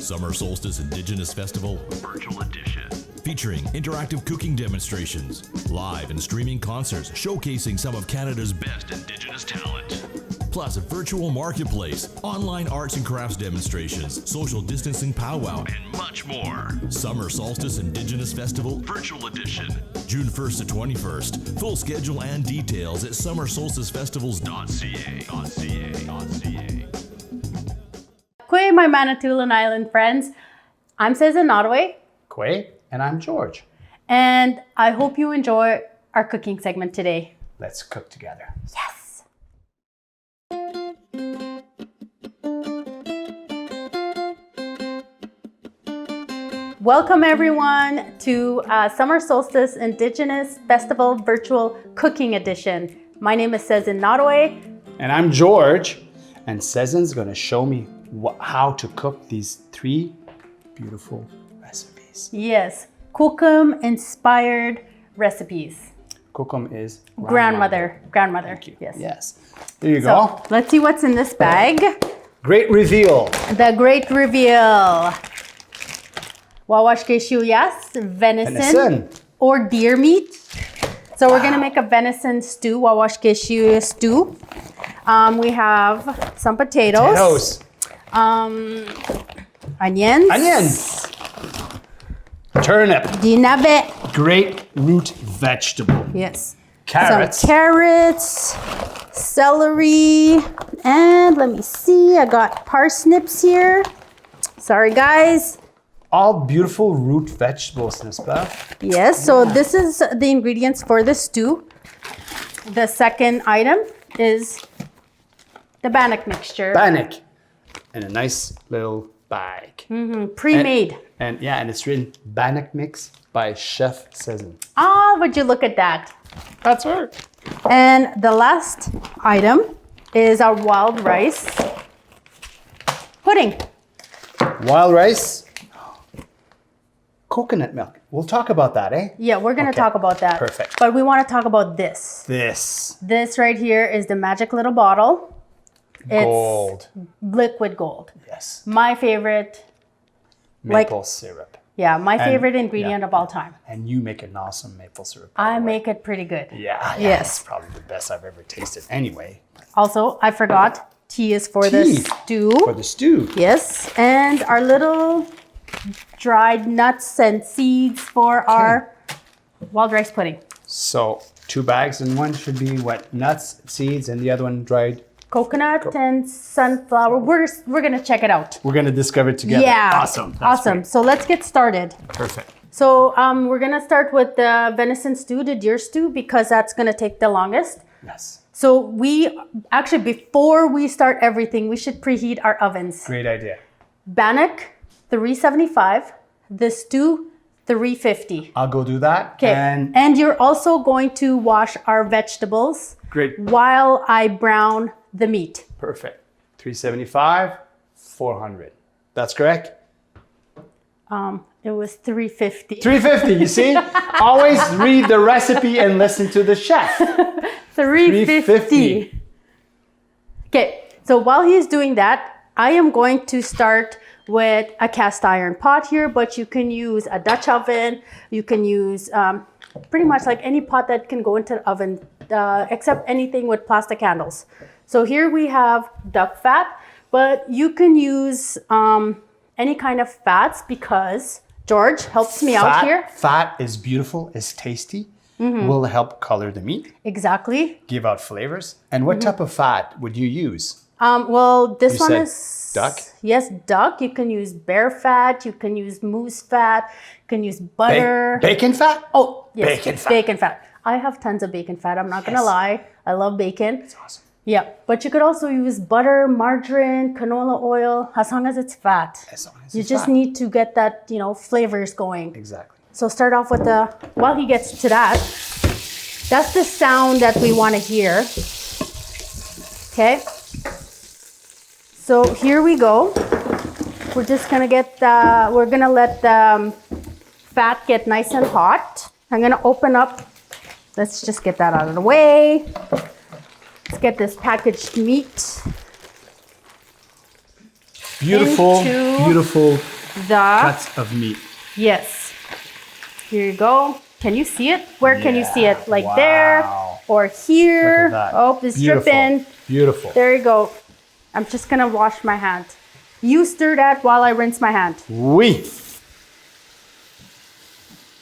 Summer Solstice Indigenous Festival Virtual Edition. Featuring interactive cooking demonstrations, live and streaming concerts showcasing some of Canada's best Indigenous talent. Plus a virtual marketplace, online arts and crafts demonstrations, social distancing powwow, and much more. Summer Solstice Indigenous Festival Virtual Edition. June 1st to 21st. Full schedule and details at summersolsticefestivals.ca. Kwe, my Manitoulin Island friends. I'm Cezin, Kwe, and I'm George. And I hope you enjoy our cooking segment today. Let's cook together. Yes. Welcome everyone to Summer Solstice Indigenous Festival Virtual Cooking Edition. My name is Cezin. And I'm George. And Cezin's going to show me how to cook these 3 beautiful recipes. Yes, Kokum inspired recipes. Kokum is grandmother. Thank you. Yes. There you So go. let's see what's in this bag. Great reveal. The great reveal. Wawash keshu, yes, venison or deer meat. So we're gonna make a venison stew, wawash keshu stew. We have some potatoes. Onions. Turnip. Dinabe. Great root vegetable. Yes. Carrots. Some carrots, celery, and let me see, I got parsnips here. Sorry guys. All beautiful root vegetables, n'est-ce pas? Yes, so this is the ingredients for the stew. The second item is the bannock mixture. Bannock. In a nice little bag. Pre-made. And it's written bannock mix by Chef Cezin. Ah, would you look at that? That's right. And the last item is our wild rice pudding. Wild rice. Coconut milk. We'll talk about that, eh? Yeah, we're gonna talk about that. Perfect. But we wanna talk about this. This right here is the magic little bottle. Gold. It's liquid gold. Yes. My favorite. Maple syrup. Yeah, my favorite ingredient of all time. And you make an awesome maple syrup. I make it pretty good. Yeah. Yes. It's probably the best I've ever tasted. Anyway. Also, I forgot, tea is for the stew. For the stew. Yes, and our little dried nuts and seeds for our wild rice pudding. So 2 bags and one should be what? Nuts, seeds, and the other one dried? Coconut and sunflower. We're gonna check it out. We're gonna discover it together. Yeah. Awesome. That's awesome. great. So let's get started. Perfect. So we're gonna start with the venison stew, the deer stew, because that's gonna take the longest. Yes. So before we start everything, we should preheat our ovens. Great idea. Bannock, 375. The stew, 350. I'll go do that. Okay. And you're also going to wash our vegetables. Great. While I brown the meat. Perfect. 375, 400. That's correct? It was 350. 350, you see? Always read the recipe and listen to the chef. 350. Okay, so while he's doing that, I am going to start with a cast iron pot here, but you can use a Dutch oven. You can use pretty much like any pot that can go into the oven, except anything with plastic handles. So here we have duck fat, but you can use any kind of fats because George helps me out here. Fat is beautiful, is tasty, will help color the meat. Exactly. Give out flavors. And what type of fat would you use? Well, this one is duck? Yes, duck. You can use bear fat. You can use moose fat. You can use butter. Bacon fat? Oh, yes. Bacon fat. Bacon fat. I have tons of bacon fat. I'm not going to lie. I love bacon. It's awesome. Yeah, but you could also use butter, margarine, canola oil, as long as it's fat. As long as you it's just fat. need to get that, flavors going. Exactly. So start off with while he gets to that, that's the sound that we want to hear. Okay. So here we go. We're just gonna we're gonna let the fat get nice and hot. I'm gonna open up, let's just get that out of the way. Let's get this packaged meat. Beautiful, into- beautiful cuts of meat. Yes. Here you go. Can you see it? Where can you see it? Like Wow. there or here. Look at that. Oh, it's Beautiful. dripping. Beautiful. There you go. I'm just gonna wash my hand. You stir that while I rinse my hand. Oui.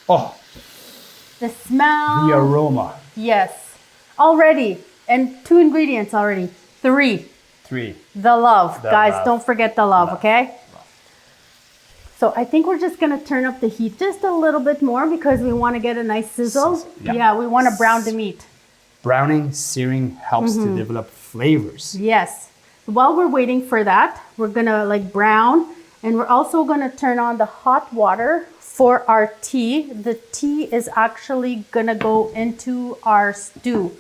Oh, The smell. the aroma. Yes. Already. And 2 ingredients already. 3. 3. The love. The Guys, love. don't forget the love, Love. okay? So I think we're just gonna turn up the heat just a little bit more because we wanna get a nice sizzle. Yeah. Yeah, we wanna brown the meat. Browning, searing helps to develop flavors. Yes. While we're waiting for that, we're gonna like brown, and we're also gonna turn on the hot water for our tea. The tea is actually gonna go into our stew.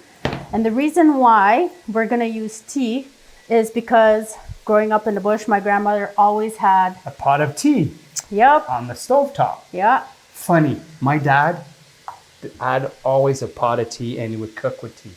And the reason why we're gonna use tea is because growing up in the bush, my grandmother always had, A pot of tea yep, on the stovetop. yeah, Funny, my dad had always a pot of tea and he would cook with tea.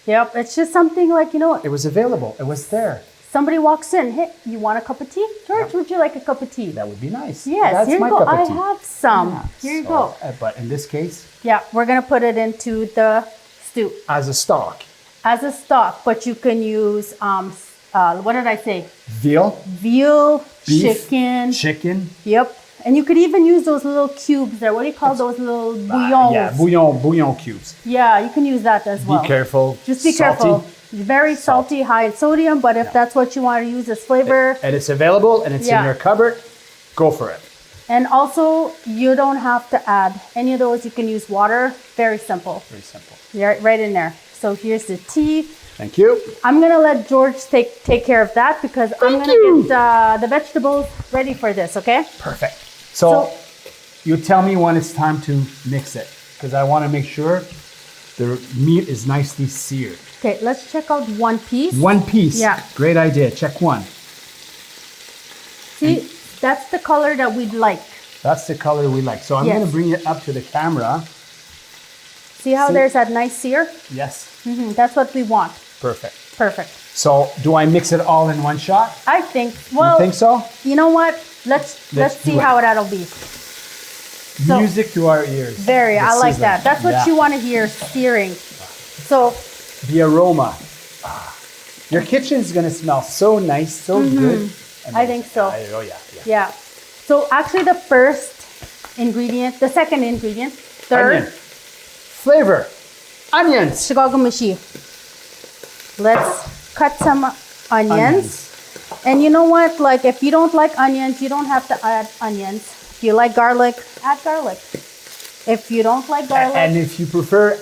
yep. It's just something like, you know, It was available. It was there. somebody walks in, hey, you want a cup of tea? George, would you like a cup of tea? That would be nice. Yes, That's here my you go. cup of I tea. have some. Yeah, Here you so, go. But in this case, Yeah, we're gonna put it into the stew as a stock, as a stock, but you can use what did I say? veal, Veal, beef, chicken. chicken. Yep. And you could even use those little cubes there. What do you call those little bouillons? Yeah, bouillon cubes. Yeah, you can use that as well. Be careful. Just be Salty. careful. Very salty, high in sodium, but if that's what you want to use as flavor. And it's available and it's Yeah. in your cupboard. Go for it. And also, you don't have to add any of those. You can use water. Very simple. Very simple. Yeah, right in there. So here's the tea. Thank you. I'm gonna let George take care of that because I'm gonna get the vegetables ready for this, okay? Perfect. So you tell me when it's time to mix it because I want to make sure the meat is nicely seared. Okay, let's check out one piece. One piece. Yeah. Great idea. Check one. See, that's the color that we'd like. That's the color we like. So I'm Yes. going to bring it up to the camera. See how See? there's that nice sear? Yes. That's what we want. Perfect. Perfect. So do I mix it all in one shot? I think. Well, You think so? you know what? Let's Let's see do it. how that'll be. So- Music to our ears. Very. The I like sizzling. that. That's what Yeah. you want to hear, searing. So The aroma. Your kitchen is going to smell so nice, so good. I think so. Oh, yeah. yeah. So actually, the first ingredient, the second ingredient, third. Onion. Flavor. Onions. Shigagamishi. Let's cut some onions. And you know what? Like, if you don't like onions, you don't have to add onions. If you like garlic, add garlic. If you don't like garlic, And if you prefer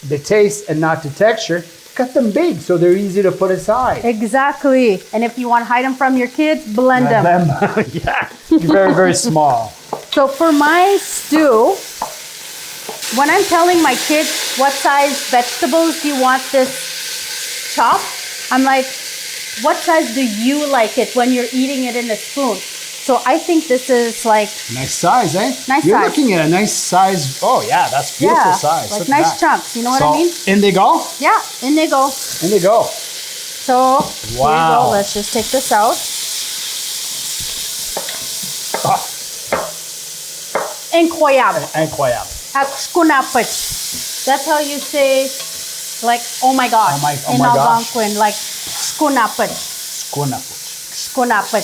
the taste and not the texture, cut them big so they're easy to put aside. exactly. And if you want to hide them from your kids, blend them. Yeah. Very, very small. So for my stew, when I'm telling my kids what size vegetables do you want this chop, I'm like, what size do you like it when you're eating it in a spoon? So I think this is like, Nice size, eh? Nice You're size. looking at a nice size. Oh, yeah, that's beautiful yeah, size. like Look at nice that. chunks. You know what So, I mean? in they go? Yeah, in they go. In they go. So here you Wow. go. Let's just take this out. Ah, Incroyable. incroyable. Akskunapach. That's how you say, like, oh my God. Oh my in gosh. Algonquin, like, skunapach. Skunaput. Skunapach.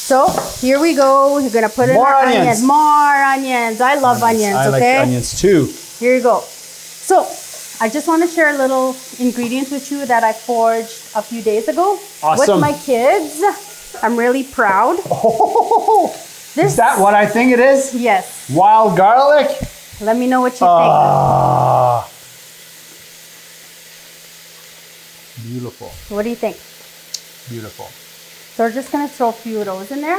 So here we go. You're gonna put in More our onions. More onions. I love onions. I like Okay. onions too. Here you go. So I just want to share a little ingredients with you that I forged a few days ago Awesome. with my kids. I'm really proud. Oh, This, is that what I think it is? yes. Wild garlic? Let me know what you think. Ah. Beautiful. What do you think? Beautiful. So we're just gonna throw a few of those in there.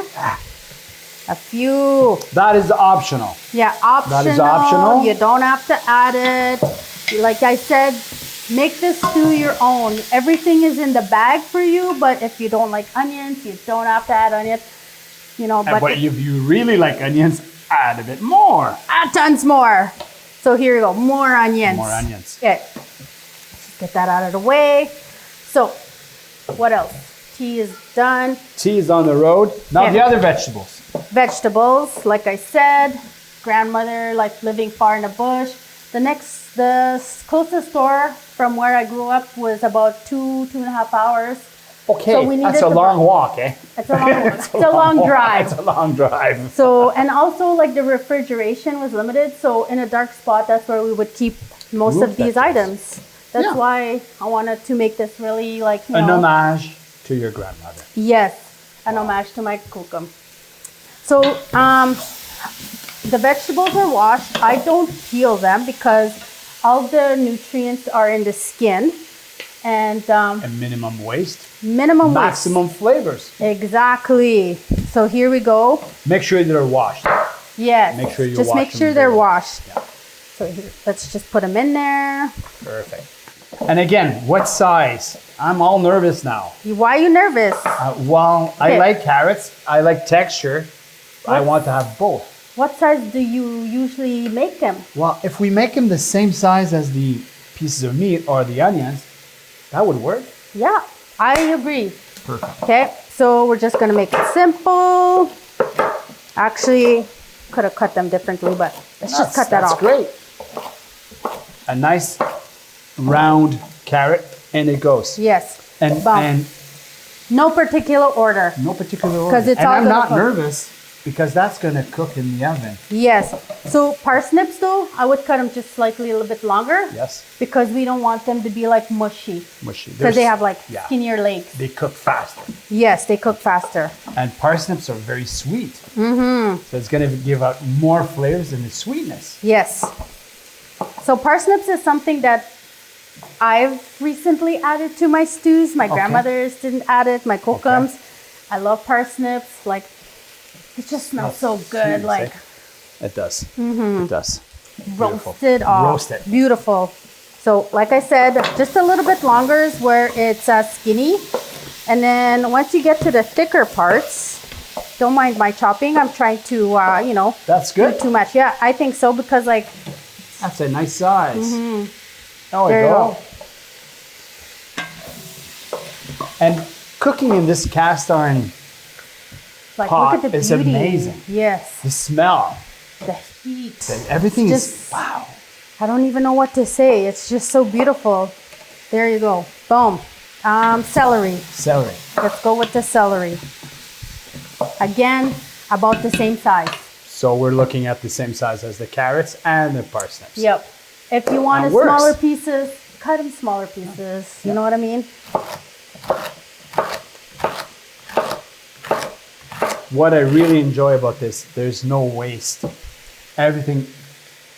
A few. That is optional. Yeah, optional. That is optional. You don't have to add it. Like I said, make this stew your own. Everything is in the bag for you, but if you don't like onions, you don't have to add onions. You know, but But if you really like onions, add a bit more. add tons more. So here you go, more onions. More onions. Okay, get that out of the way. So, what else? Tea is done. Tea is on the road. Now Yeah. the other vegetables. vegetables, like I said, grandmother like living far in the bush. The closest store from where I grew up was about 2.5 hours. Okay, So we needed that's a to long buy- walk, eh? It's a long, it's a long drive. It's a long drive. So, and also like the refrigeration was limited. So in a dark spot, that's where we would keep most Room of these vegetables. items. That's Yeah. why I wanted to make this really like, you An know, homage to your grandmother. yes, an homage to my kukum. So the vegetables are washed. I don't peel them because all the nutrients are in the skin and And minimum waste, minimum waste. maximum flavors. Exactly. So here we go. Make sure they're washed. Yes. Make sure you just wash make them sure they're very well. washed. Yeah. So here, let's just put them in there. Perfect. And again, what size? I'm all nervous now. Why are you nervous? Well, I Okay. like carrots. I like texture. I want to have both. What size do you usually make them? Well, if we make them the same size as the pieces of meat or the onions, that would work. Yeah, I agree. Perfect. Okay, so we're just gonna make it simple. Actually, could have cut them differently, but let's just cut that That's off. great. A nice round carrot, and it goes. Yes. And Boom. and No particular order. no particular order. 'Cause it's and all I'm gonna not cook. nervous because that's gonna cook in the oven. Yes. So parsnips though, I would cut them just slightly a little bit longer. Yes. Because we don't want them to be like mushy. Mushy. Because they have like yeah. skinnier legs. They cook faster. Yes, they cook faster. And parsnips are very sweet. Mm-hmm. So it's gonna give out more flavors than the sweetness. Yes. So parsnips is something that I've recently added to my stews. My grandmothers didn't add it. My kokums. I love parsnips. Like, it just smells so good. Sweetness, Like eh? It does. It does. Beautiful. roasted off. Roasted. Beautiful. So like I said, just a little bit longer is where it's skinny. And then once you get to the thicker parts, don't mind my chopping. I'm trying to, you know, That's do good. too much. Yeah, I think so because like, That's a nice size. There there we you go. go. And cooking in this cast iron, Like, pot look at the is beauty. amazing. Yes, the smell, the heat. and everything It's is just- wow. I don't even know what to say. It's just so beautiful. There you go. Boom. Celery. Celery. Let's go with the celery. Again, about the same size. So we're looking at the same size as the carrots and the parsnips. Yep. If you want That it works. smaller pieces, cut them smaller pieces. You know what I mean? What I really enjoy about this, there's no waste. Everything,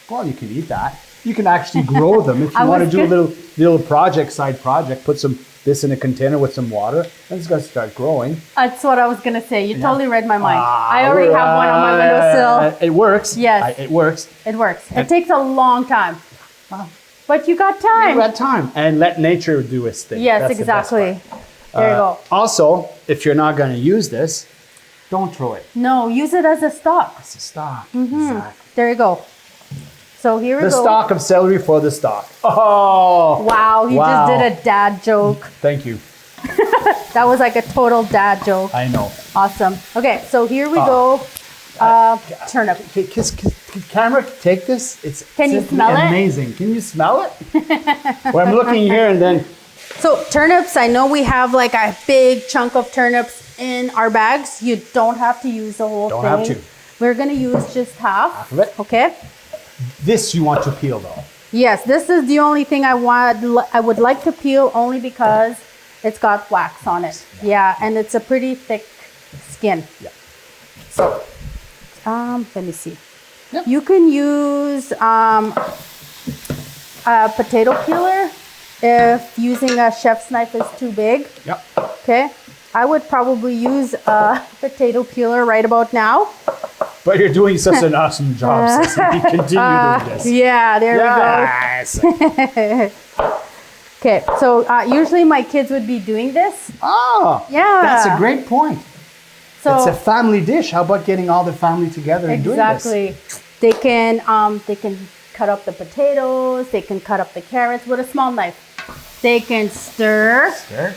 well, you can eat that. You can actually grow them if you I want to was do a good. little project, side project. Put this in a container with some water, and it's gonna start growing. That's what I was gonna say. You totally read my mind. Ah, I already have one on my windowsill. It works. Yes. It works. It works. It takes a long time, but you got time. You had time, and let nature do its thing. Yes, That's the best exactly. part. There you go. Also, if you're not going to use this, don't throw it. No, use it as a stock. It's a stock. Exactly. There you go. So here we The go. stock of celery for the stock. Oh, Wow, he Wow. just did a dad joke. thank you. That was like a total dad joke. I know. Awesome. Okay, so here we Ah. go. Turnip. Can camera take this? It's Can you simply smell it? amazing. Can you smell it? Well, I'm looking here, and then So turnips, I know we have like a big chunk of turnips in our bags. You don't have to use the whole Don't thing. have to. We're gonna use just half. half of it. Okay. This you want to peel though. Yes, this is the only thing I would like to peel only because it's got wax on it. Yeah, and it's a pretty thick skin. Yeah. So, let me see. Yep. You can use a potato peeler if using a chef's knife is too big. Yep. Okay. I would probably use a potato peeler right about now. But you're doing such an awesome job, Cezin. Continue doing this. Yeah, there Yes. we go. Okay, so usually my kids would be doing this. Oh, Yeah. That's a great point. So It's a family dish. How about getting all the family together and doing this? exactly, they can cut up the potatoes. They can cut up the carrots with a small knife. They can stir. Sure.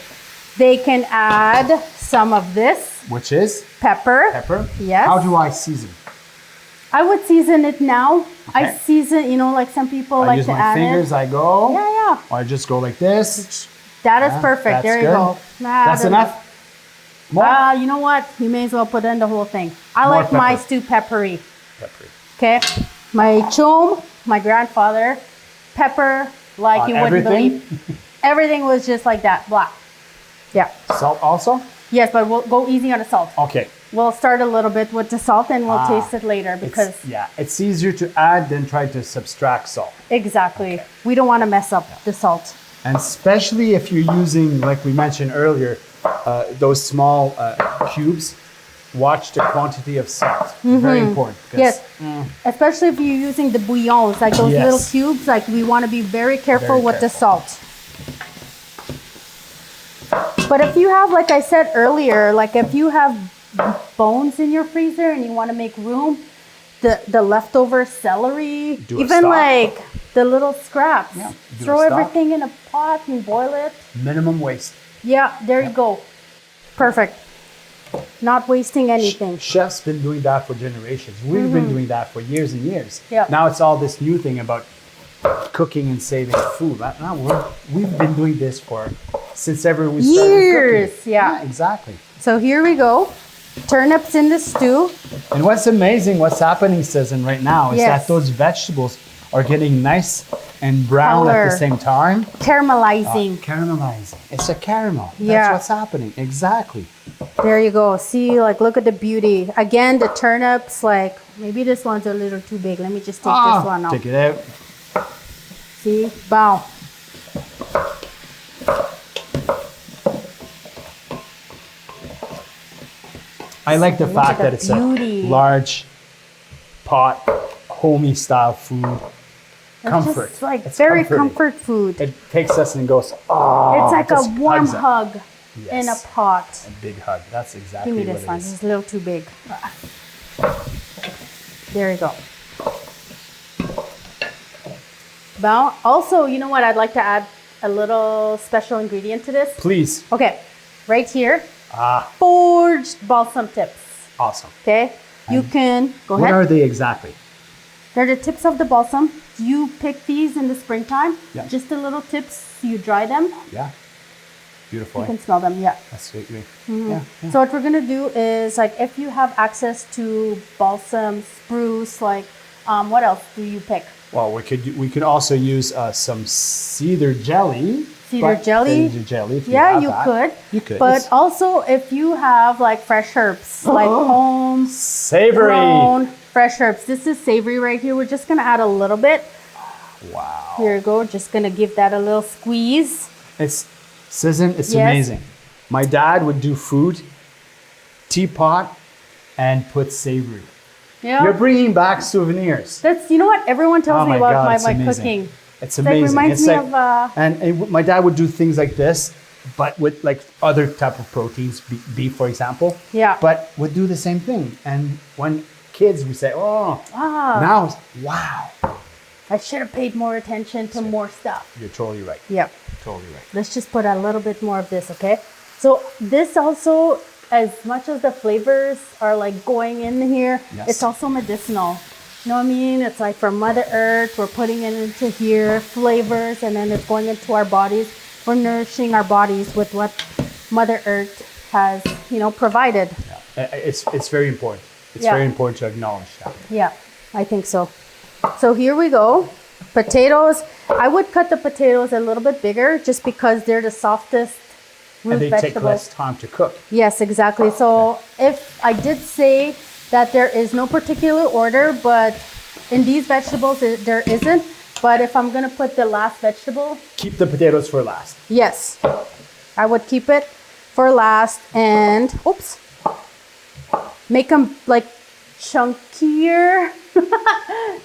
They can add some of this Which is pepper. pepper. Yes. How do I season? I would season it now. I Okay. season, you know, like some people I like use to my add fingers. it. I go. Yeah. Or I just go like this. That is Yeah, perfect. that's There you good. go. That's enough. More. You know what? You may as well put in the whole thing. I More like my pepper. stew peppery. Pepper. Okay. My chum, my grandfather, pepper, like On you wouldn't everything? believe. Everything was just like that, black. Yeah. Salt also. Yes, but we'll go easy on the salt. Okay. We'll start a little bit with the salt and we'll taste it later because It's easier to add than try to subtract salt. exactly. We don't want to mess up the salt. And especially if you're using, like we mentioned earlier, those small cubes, watch the quantity of salt. Very important. because- Yes. Especially if you're using the bouillons, like those Yes. little cubes, like we want to be very careful Very with the salt. But if you have, like I said earlier, like if you have bones in your freezer and you want to make room, the leftover celery, Do a even stock. like the little scraps, Yeah, do a throw stock. everything in a pot and boil it. Minimum waste. Yeah, there you go. Perfect. Not wasting anything. Chefs been doing that for generations. We've been doing that for years and years. Yeah. Now it's all this new thing about cooking and saving food. Now we've been doing this for since ever we started Years, cooking. yeah. Exactly. So here we go. Turnips in the stew. And what's amazing, what's happening, Cezin, right now is Yes. that those vegetables are getting nice and brown at the Color. same time. Caramelizing. Caramelizing. It's a caramel. Yeah. That's what's happening. Exactly. There you go. See, like, look at the beauty. Again, the turnips, like, maybe this one's a little too big. Let me just take this one out. Take it out. See? Bow. I like the Look fact at the that it's beauty. a large pot, homey style food. It's Comfort. just, like, It's very comforting. comfort food. It takes us and goes, oh. It's like a just warm hugs it. hug in a Yes. pot. A big hug. That's exactly Give me what this it one. is. This is a little too big. There you go. Now, also, you know what? I'd like to add a little special ingredient to this. Please. Okay, right here, Ah, forged balsam tips. awesome. Okay, you can go What ahead. are they exactly? They're the tips of the balsam. You pick these in the springtime. Yeah. Just the little tips. You dry them. Yeah. Beautiful. You can smell them. Yeah. That's sweet. Mm-hmm. Yeah. So what we're gonna do is, like, if you have access to balsam, spruce, like, what else do you pick? Well, we could also use some cedar jelly. Cedar jelly? Cedar jelly. If Yeah, have you that. could. You could. But It's also, if you have like fresh herbs, like home savory. grown fresh herbs. This is savory right here. We're just gonna add a little bit. Wow. Here you go. Just gonna give that a little squeeze. It's Cezin, it's Yes. amazing. My dad would do food, teapot, and put savory. Yeah. You're bringing back souvenirs. That's, you know what everyone tells Oh me my about God, it's my amazing. cooking. It's Like, amazing. reminds It's me like, of and my dad would do things like this, but with like other type of proteins, beef, for example. Yeah. But would do the same thing. And when kids, we say, oh, now, wow. I should have paid more attention to more stuff. You're totally right. Yep. Totally right. Let's just put a little bit more of this, okay? So this also, as much as the flavors are like going in here, Yes. it's also medicinal. You know what I mean? It's like from Mother Earth, we're putting it into here, flavors, and then it's going into our bodies. We're nourishing our bodies with what Mother Earth has, you know, provided. It's very important. It's Yeah. very important to acknowledge that. Yeah, I think so. So here we go. Potatoes. I would cut the potatoes a little bit bigger just because they're the softest root And they vegetables. take less time to cook. Yes, exactly. So if I did say that there is no particular order, but in these vegetables there isn't. But if I'm gonna put the last vegetable, Keep the potatoes for last. yes, I would keep it for last and oops, make them like chunkier.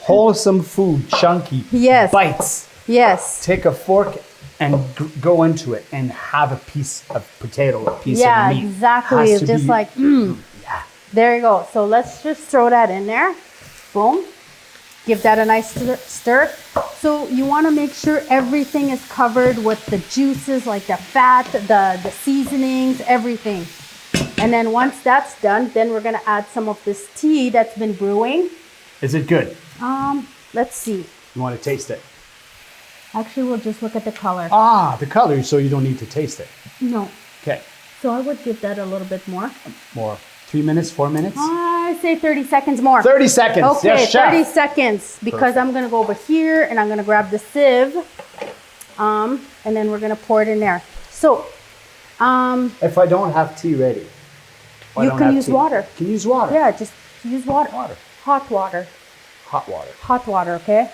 Wholesome food, chunky. Yes. Bites. Yes. Take a fork and go into it and have a piece of potato, a piece Yeah, of meat. exactly. Has It's to just be- like, Yeah. there you go. So let's just throw that in there. Boom. Give that a nice stir. So you want to make sure everything is covered with the juices, like the fat, the seasonings, everything. And then once that's done, then we're gonna add some of this tea that's been brewing. Is it good? Let's see. You want to taste it? Actually, we'll just look at the color. Ah, the color, so you don't need to taste it. No. Okay. So I would give that a little bit more. More. 3 minutes, 4 minutes? I say 30 seconds more. 30 seconds. Okay, Yes, chef. 30 seconds because I'm gonna go over here and I'm gonna grab the sieve, and then we're gonna pour it in there. So, If I don't have tea ready, if I you don't can have use tea- water. Can you use water? Yeah, just use water. Water. Hot water. Hot water. Hot water, okay?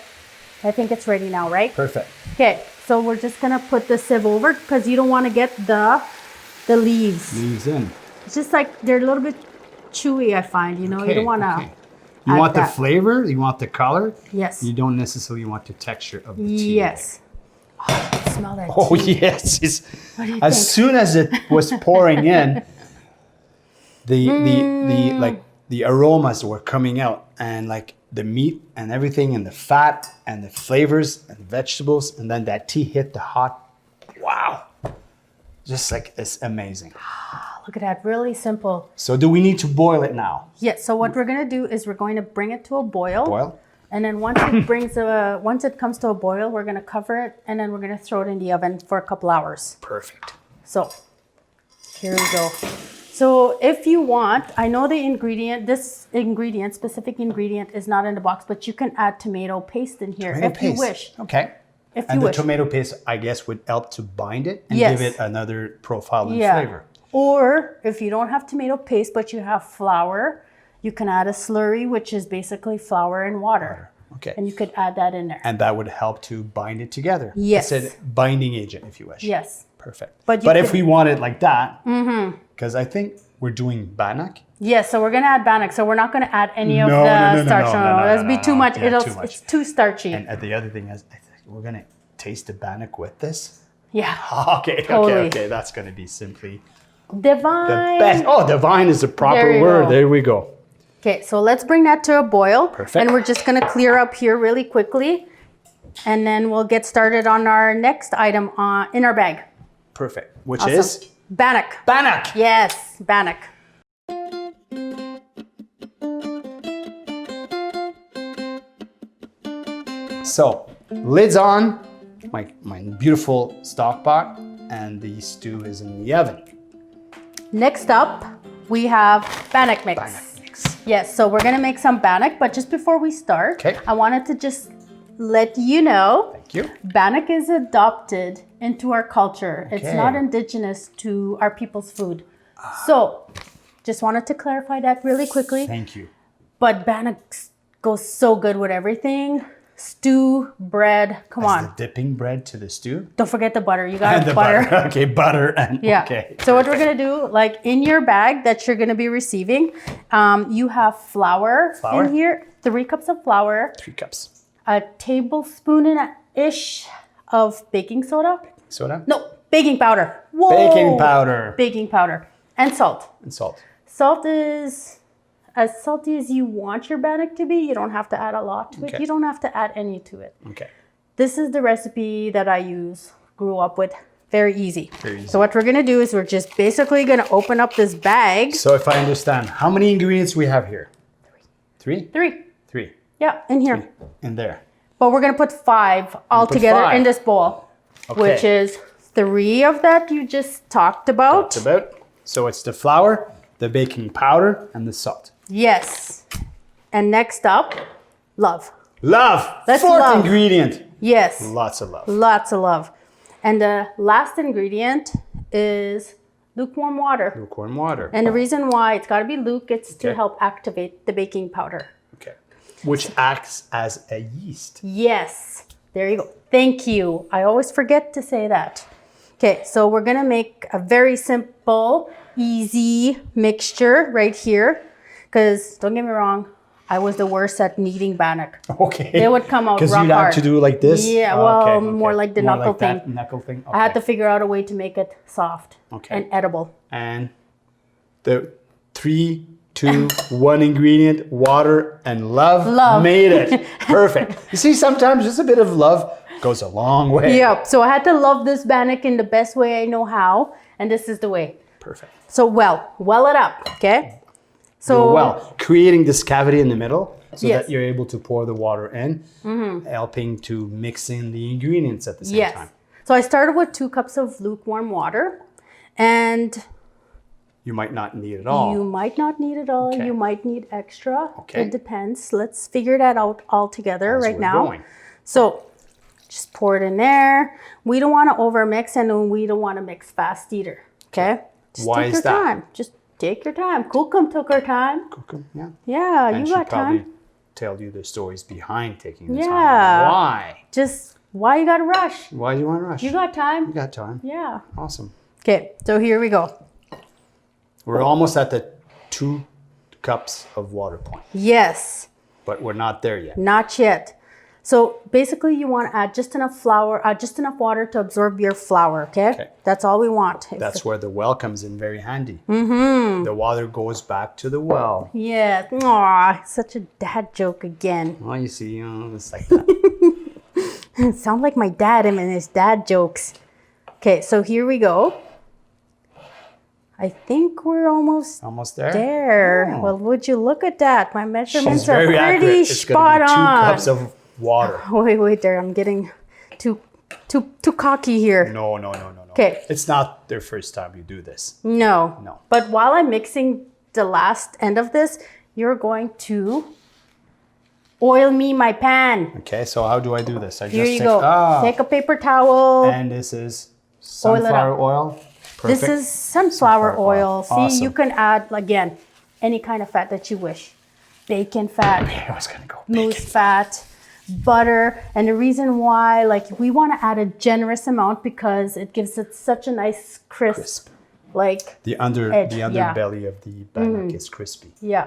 I think it's ready now, right? Perfect. Okay, so we're just gonna put the sieve over because you don't want to get the leaves. Leaves in. It's just like they're a little bit chewy, I find. You know, you don't want to. okay. You want the flavor, you want the color. Yes. You don't necessarily want the texture of the tea. Yes. Oh, I can smell that Oh tea. yes. What do you As think? soon as it was pouring in, the aromas were coming out, and like the meat and everything and the fat and the flavors and the vegetables, and then that tea hit the hot. Wow. Just like it's amazing. Look at that, really simple. So do we need to boil it now? Yes. So what we're gonna do is we're going to bring it to a boil. Boil? And then once it comes to a boil, we're gonna cover it and then we're gonna throw it in the oven for a couple hours. Perfect. So here we go. So if you want, I know this specific ingredient is not in the box, but you can add tomato paste in here if you wish. Okay. If And you the wish. tomato paste, I guess, would help to bind it and Yes. give it another profile and Yeah. flavor. Or if you don't have tomato paste, but you have flour, you can add a slurry, which is basically flour and water. Okay. And you could add that in there. And that would help to bind it together. Yes. It's a binding agent, if you wish. Yes. Perfect. But But, you if could- we want it like that, because I think we're doing bannock. Yes, so we're gonna add bannock. So we're not gonna add any of No, the no, no, starch. no, no, no, That'd be no, too no. much. Yeah, too much. It's too starchy. And the other thing is, I think we're going to taste the bannock with this. Yeah. Okay, Totally. okay. That's going to be simply Divine. the best. Oh, divine is the There proper you word. go. There we go. Okay, so let's bring that to a boil. Perfect. And we're just gonna clear up here really quickly. And then we'll get started on our next item in our bag. Perfect. Which Awesome. is Bannock. bannock. Yes, bannock. So, lids on, my beautiful stock pot, and the stew is in the oven. Next up, we have bannock mix. Bannock mix. Yes, so we're gonna make some bannock, but just before we start, Okay. I wanted to just let you know Thank you. bannock is adopted into our culture. It's Okay. not indigenous to our people's food. So, just wanted to clarify that really quickly. Thank you. But bannock goes so good with everything. Stew, bread, come As on. the dipping bread to the stew. Don't forget the butter. You got And the butter. butter. Okay, butter and Yeah. okay. So what we're gonna do, like in your bag that you're gonna be receiving, you have flour Flour. in here, 3 cups of flour, 3 cups. a tablespoon-ish of baking soda. Soda. No, baking powder. Whoa. Baking powder. Baking powder. And salt. And salt. Salt is as salty as you want your bannock to be. You don't have to add a lot to it. Okay. You don't have to add any to it. Okay. This is the recipe that I grew up with. Very easy. Very easy. So what we're gonna do is we're just basically gonna open up this bag. So if I understand, how many ingredients we have here? 3? 3. 3. Yeah, in here. In there. But we're gonna put 5 all put together 5. in this bowl, Okay. which is 3 of that you just talked about. It's about. So it's the flour, the baking powder, and the salt. Yes. And next up, love. Love. That's 4th love. ingredient. Yes. Lots of love. Lots of love. And the last ingredient is lukewarm water. Lukewarm water. And the reason why it's got to be luke, it's to Okay. help activate the baking powder. Okay. Which acts as a yeast. Yes. There you go. Thank you. I always forget to say that. Okay, so we're going to make a very simple, easy mixture right here. Because don't get me wrong, I was the worst at kneading bannock. Okay. They would come out Because rock you'd have hard. to do like this? Yeah, Oh, well, okay, more okay. like the More knuckle that thing. Knuckle thing. I had Okay. to figure out a way to make it soft Okay. and edible. And the 3, 2, 1 ingredient, water and love, Love. made it. Perfect. You see, sometimes just a bit of love goes a long way. Yep. So I had to love this bannock in the best way I know how, and this is the way. Perfect. So well it up, okay? So Well, creating this cavity in the middle so Yes. that you're able to pour the water in, helping to mix in the ingredients at the same time. So I started with 2 cups of lukewarm water, and You might not need it all. you might not need it all. Okay. You might need extra. Okay. It depends. Let's figure that out all together As right we're now. going. So just pour it in there. We don't want to over mix, and we don't want to mix fast either. Okay. Just Why take is your that? time. Just take your time. Kukum took her time. Cook 'em, yeah. Yeah, And you she got probably time. tell you the stories behind taking the Yeah. time. Why? Just why you gotta rush? Why do you want to rush? You got time. You got time. Yeah. Awesome. Okay. So here we go. We're almost at the 2 cups of water point, Yes. but we're not there yet. Not yet. So basically, you want to add just enough flour, just enough water to absorb your flour. Okay. Okay. That's all we want. That's where the well comes in very handy. Mm-hmm. The water goes back to the well. Yeah. Aw, such a dad joke again. Oh, you see, it's like that. Sound like my dad and his dad jokes. Okay. So here we go. I think we're almost Almost there. there. Oh. Well, would you look at that? My measurements She's are very pretty accurate. It's spot going to be 2 on. cups of water. Wait there. I'm getting too cocky here. No. Okay. It's not their first time you do this. No. No. But while I'm mixing the last end of this, you're going to oil me my pan. Okay, so how do I do this? I Here just you take, go. Take a paper towel. and this is Oil it up. sunflower oil. Perfect. This is sunflower oil. See, Awesome. you can add, again, any kind of fat that you wish. Bacon fat, I was gonna go moose bacon. fat, butter. And the reason why, like, we want to add a generous amount because it gives it such a nice crisp. Like, The edge, yeah. underbelly of the bannock is crispy. yeah.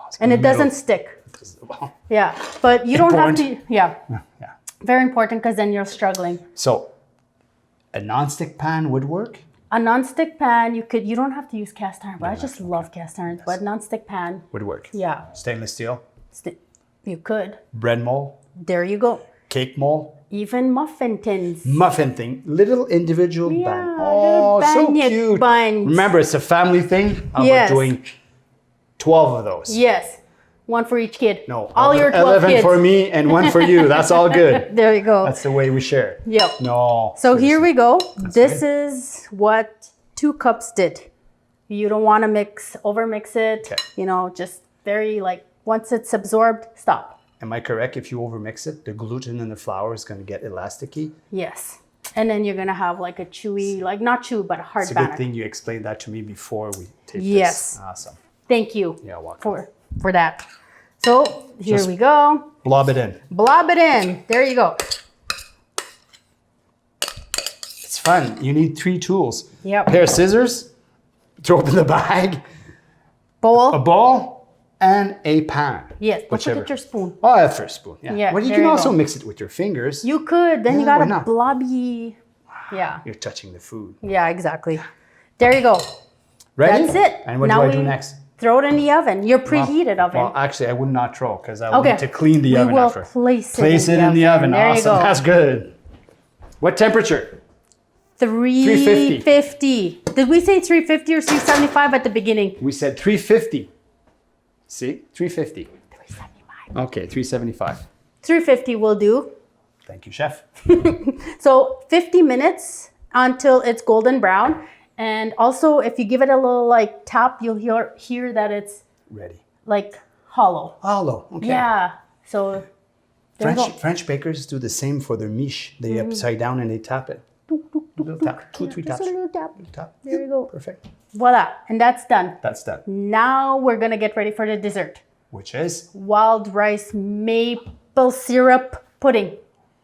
It's And in it the doesn't middle. stick. It does- well, Yeah. But you don't have to, Important. yeah. yeah. Very important because then you're struggling. So, a non-stick pan would work. A non-stick pan, you don't have to use cast iron, but I just love cast irons. But non-stick pan, Would work. yeah, Stainless steel. you could. Bread mold. There you go. Cake mold. Even muffin tins. Muffin thing. Little individual Yeah, bun. little Oh, so baguette cute. buns. Remember, it's a family thing. How Yes. about doing 12 of those? Yes, one for each kid. No, all your 12 11 kids. for me and 1 for you. That's all good. There you go. That's the way we share. Yep. No. So here we go. This good. is what 2 cups did. You don't want to overmix it. Okay. You know, just very like once it's absorbed, stop. Am I correct? If you overmix it, the gluten in the flour is going to get elasticy. Yes. And then you're gonna have like a chewy, like not chewy, but a hard It's a bannock. good thing you explained that to me before we taped Yes. this. Awesome. Thank you Yeah, welcome. for that. So here Just- we go. Blob it in. Blob it in. There you go. It's fun. You need 3 tools. Yep. Pair of scissors, throw it in the bag, a Bowl. ball, and a pan. Yes. Don't Whichever. forget your spoon. Oh, that's first spoon. Yeah. Yeah, Well, you there can you also go. mix it with your fingers. You could. Then you Yeah, got why a not? blobby. Yeah. You're touching the food. Yeah. Exactly. There you go. Ready? That's it. And what Now do I do we next? Throw it in the oven. Your preheated oven. Well, actually, I would not throw because I Okay. want to clean the We oven will after. place it Place in it the in the oven. oven. There you Awesome. go. That's good. What temperature? 350. Did we say 350 or 375 at the beginning? We said 350. See? 350. 375. Okay, 375. 350 will do. Thank you, chef. So 50 minutes until it's golden brown. And also, if you give it a little like tap, you'll hear that it's Ready. like hollow. Hollow. Okay. Yeah. So there you go. French bakers do the same for their miche. They upside down and they tap it. Little tap. 2, 3 Just taps. a little tap. Tap. There you go. Perfect. Voila. And that's done. That's done. Now we're going to get ready for the dessert. Which is Wild rice maple syrup pudding.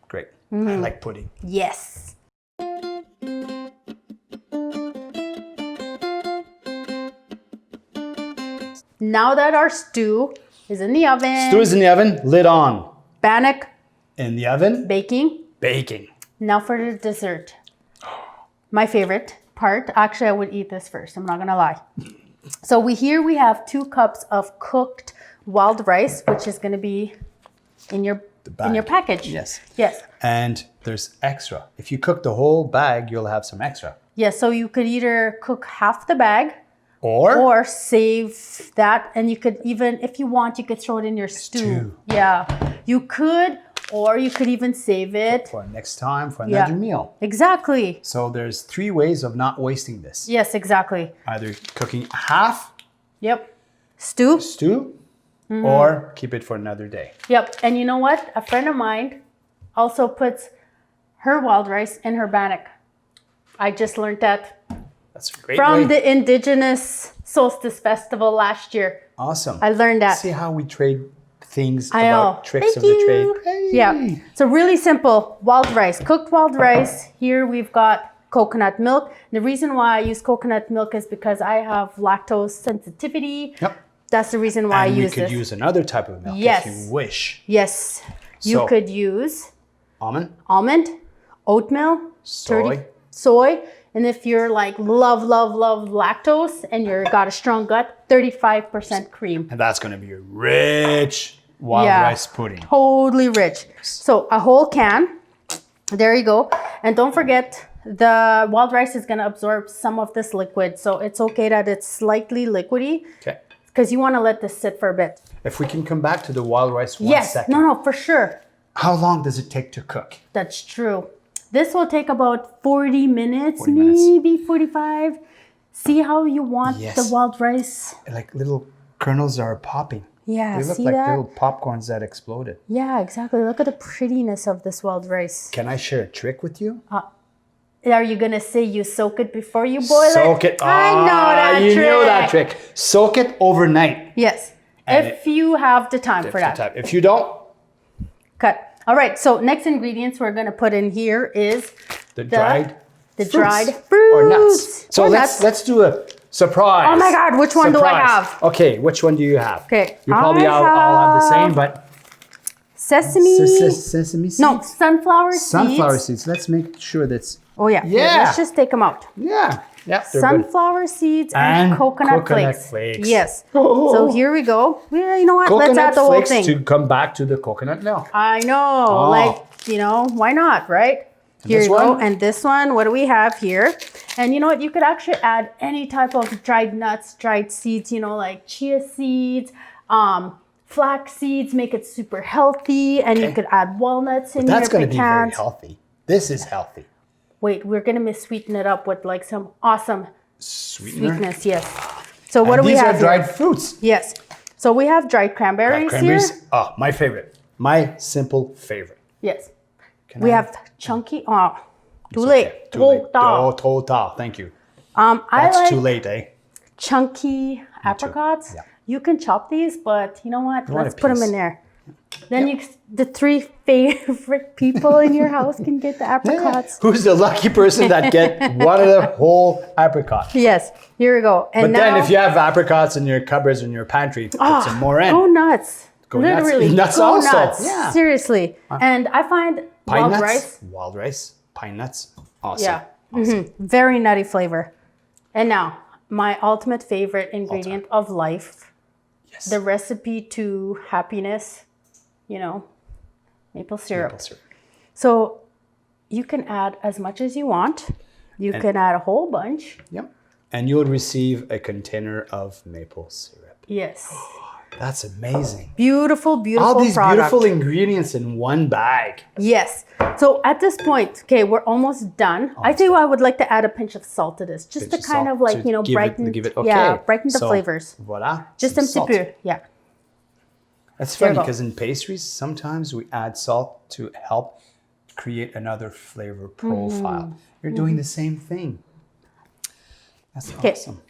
great. I like pudding. Yes. Now that our stew is in the oven, Stew is in the oven, lid on. bannock In the oven, baking. baking. Now for the dessert. My favorite part. Actually, I would eat this first. I'm not gonna lie. So we have 2 cups of cooked wild rice, which is gonna be in your bag. package. Yes. Yes. And there's extra. If you cook the whole bag, you'll have some extra. Yeah, so you could either cook half the bag Or or save that, and you could even, if you want, you could throw it in your stew. Yeah, you could, or you could even save it for next time, for another meal. Exactly. So there's 3 ways of not wasting this. Yes, exactly. Either cooking half Yep. Stew. Or keep it for another day. Yep. And you know what? A friend of mine also puts her wild rice in her bannock. I just learned that That's a great from way. the Indigenous Solstice Festival last year. Awesome. I learned that. See how we trade things I about know. tricks Thank of the you. trade. Hey. Yeah. So really simple. Wild rice. Cooked wild rice. Here we've got coconut milk. The reason why I use coconut milk is because I have lactose sensitivity. Yep. That's the reason why And I we use could this. use another type of milk Yes. if you wish. Yes. You So- could use Almond, oatmeal, soy. soy. And if you're like love lactose and you're got a strong gut, 35% cream. And that's going to be a rich wild Yeah. rice pudding. Totally rich. So a whole can. There you go. And don't forget, the wild rice is going to absorb some of this liquid. So it's okay that it's slightly liquidy Okay. because you want to let this sit for a bit. If we can come back to the wild rice one Yes. second. No, for sure. How long does it take to cook? That's true. This will take about 40 minutes, 40 minutes. maybe 45. See how you want Yes. the wild rice. Like little kernels are popping. Yeah, They look see like that? little popcorns that exploded. Yeah, exactly. Look at the prettiness of this wild rice. Can I share a trick with you? Are you going to say you soak it before you boil Soak it. I know that you trick. know that trick. Soak it overnight. Yes. And If you have the time for that. If you don't, Cut. All right. So next ingredients we're going to put in here is the dried fruits. or Fruits. nuts. So Or let's nuts. let's do a surprise. Oh my God, which one do I Surprise. have? Okay, which one do you have? Okay, You probably I all have the same, have but Sesame. sesame seeds. No, sunflower seeds. Sunflower seeds. Let's make sure that's Oh yeah. Yeah. Let's just take them out. yeah. They're good. Sunflower seeds and coconut flakes. Yes. Oh. So here we go. Yeah, you know what? Coconut Let's add the whole flakes thing. to come back to the coconut milk. I know. Oh. Like, why not, right? Here this you go. one? And this one, what do we have here? And you know what? You could actually add any type of dried nuts, dried seeds, like chia seeds, flax seeds, make it super healthy. And you could add walnuts in That's your going to be very pecans. healthy. This is healthy. Wait, we're going to sweeten it up with like some awesome Sweetener. sweetness. Yes. So what do we These have are here? dried fruits. Yes. So we have dried cranberries, Cranberries. here. Oh, my favorite. My simple favorite. Yes. Can We I- have chunky. Oh, too It's late. okay. Too late. Too Oh, too Thank you. I That's like too late, eh? chunky apricots. Yeah. You can chop these, but you know what? want Let's a put them piece. in there. Then the 3 favorite people in your house can get the apricots. Who's the lucky person that get one of the whole apricot? Yes. Here we go. And But now, then if you have apricots in your cupboards in your pantry, put some more in. go nuts. Go nuts. Literally, Nuts go also. nuts. Yeah. Seriously. And I find Pine wild nuts, rice. wild rice, pine nuts. Awesome. Yeah. Awesome. Very nutty flavor. And now, my ultimate favorite ingredient of life, Yes. the recipe to happiness, maple syrup. Maple syrup. So you can add as much as you want. You can add a whole bunch. Yep. And you'll receive a container of maple syrup. Yes. That's amazing. Beautiful, beautiful All these product. beautiful ingredients in one bag. Yes. So at this point, okay, we're almost done. I tell you what, I would like to add a pinch of salt to this, just to Pinch of kind salt of like, to brighten, give it okay. yeah, brighten the So, flavors. Voila. Just some un petit salt. peu. Yeah. That's There funny you go. because in pastries, sometimes we add salt to help create another flavor profile. You're doing the same thing. That's awesome.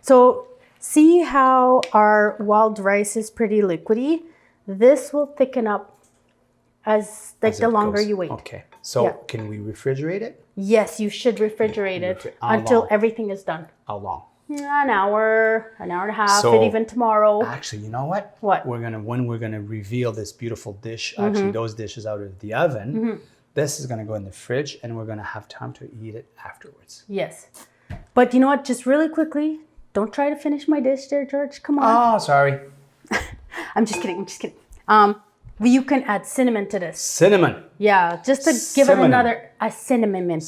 So see how our wild rice is pretty liquidy? This will thicken up as As the it longer goes. you wait. Okay. So Yeah. can we refrigerate it? Yes, you should refrigerate it How until long? everything is done. How long? An hour and a half, So- and even tomorrow. Actually, you know what? What? When we're gonna reveal this beautiful dish, actually those dishes out of the oven, this is gonna go in the fridge, and we're gonna have time to eat it afterwards. Yes. But you know what? Just really quickly, don't try to finish my dish there, George. Come on. Oh, sorry. I'm just kidding. I'm just kidding. You can add cinnamon to this. Cinnamon. Yeah, just to give it Cinnamon. a cinnamon.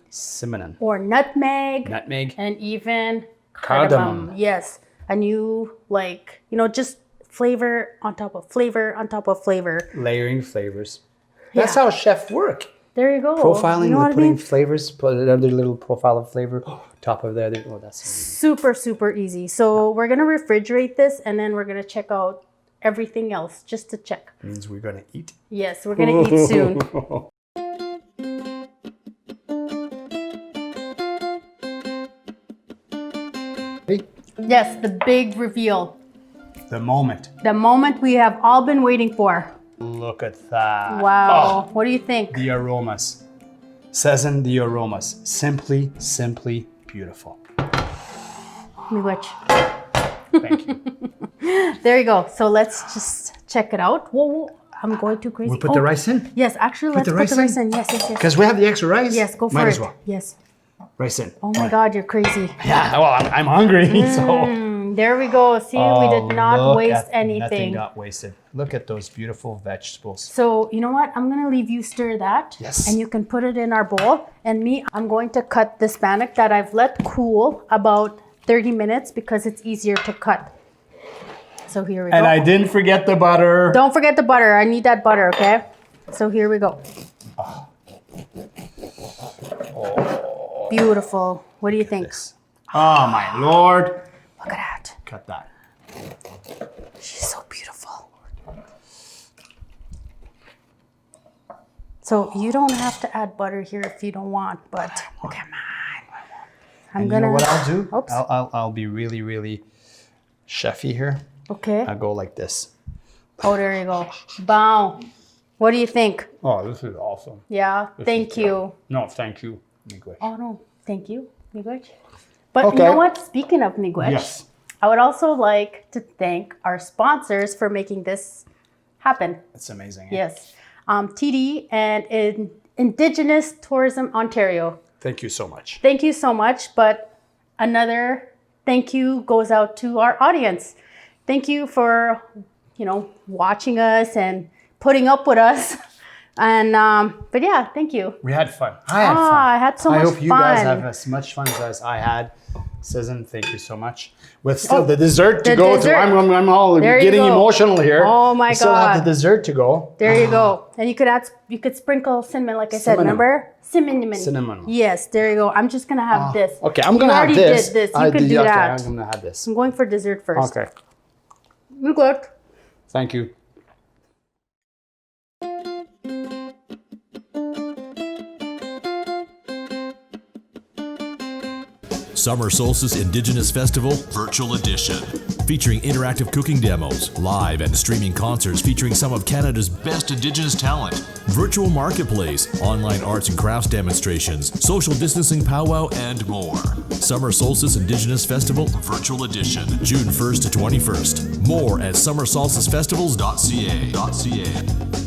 Cinnamon. Or nutmeg. Nutmeg. And even Cardamom. Yes. A new, like, just flavor on top of flavor on top of flavor. Layering flavors. That's how chefs work. There you go. Profiling, you know putting flavors, put another little profile of flavor top of the other. Oh, that's super, super easy. So we're going to refrigerate this and then we're going to check out everything else just to check. Means we're going to eat. Yes, we're going to eat soon. Yes, the big reveal. The moment. The moment we have all been waiting for. Look at that. Wow. What do you think? The aromas. Cezin, the aromas. Simply beautiful. Miigwech. Thank you. There you go. So let's just check it out. Whoa, I'm going too crazy. We put the rice in? Yes, actually, let's put the rice in. Yes. Because we have the extra rice? Yes, go for Might it. as well. Yes. Rice in. Oh my God, you're crazy. Yeah, well, I'm hungry, so. There we go. See, we did not waste Nothing anything. got wasted. Look at those beautiful vegetables. So you know what? I'm gonna leave you stir that. Yes. And you can put it in our bowl. And me, I'm going to cut this bannock that I've let cool about 30 minutes because it's easier to cut. So here we go. And I didn't forget the butter. Don't forget the butter. I need that butter, okay? So here we go. Oh. Beautiful. What do you think? Oh my Lord. Look at that. Cut that. She's so beautiful. So you don't have to add butter here if you don't want, but come on. You know what I'll do? Oops. I'll be really chefy here. Okay. I'll go like this. Oh, there you go. Bow. What do you think? Oh, this is awesome. Yeah. Thank you. No, thank you, Miigwech. Oh no. Thank you, Miigwech. But Okay. you know what? Speaking of Miigwech, Yes. I would also like to thank our sponsors for making this happen. It's amazing. Yes. TD and Indigenous Tourism Ontario. Thank you so much. Thank you so much. But another thank you goes out to our audience. Thank you for, watching us and putting up with us. And, but yeah, thank you. We had fun. I had fun. I had so much fun. I hope you guys have as much fun as I had. Cezin, thank you so much. With still the dessert to go to. I'm all getting emotional here. Oh my we still have God. the dessert to go. There you go. And you could sprinkle cinnamon, like I said, remember? Cinnamon. Yes, there you go. I'm just going to have this. Okay, I'm going to have this. You already did this. You can do that. I'm going to have this. I'm going for dessert first. Okay. You're good. Thank you. Summer Solstice Indigenous Festival Virtual Edition. Featuring interactive cooking demos, live and streaming concerts featuring some of Canada's best Indigenous talent, virtual marketplace, online arts and crafts demonstrations, social distancing powwow, and more. Summer Solstice Indigenous Festival Virtual Edition, June 1st to 21st. More at summersolsticefestivals.ca.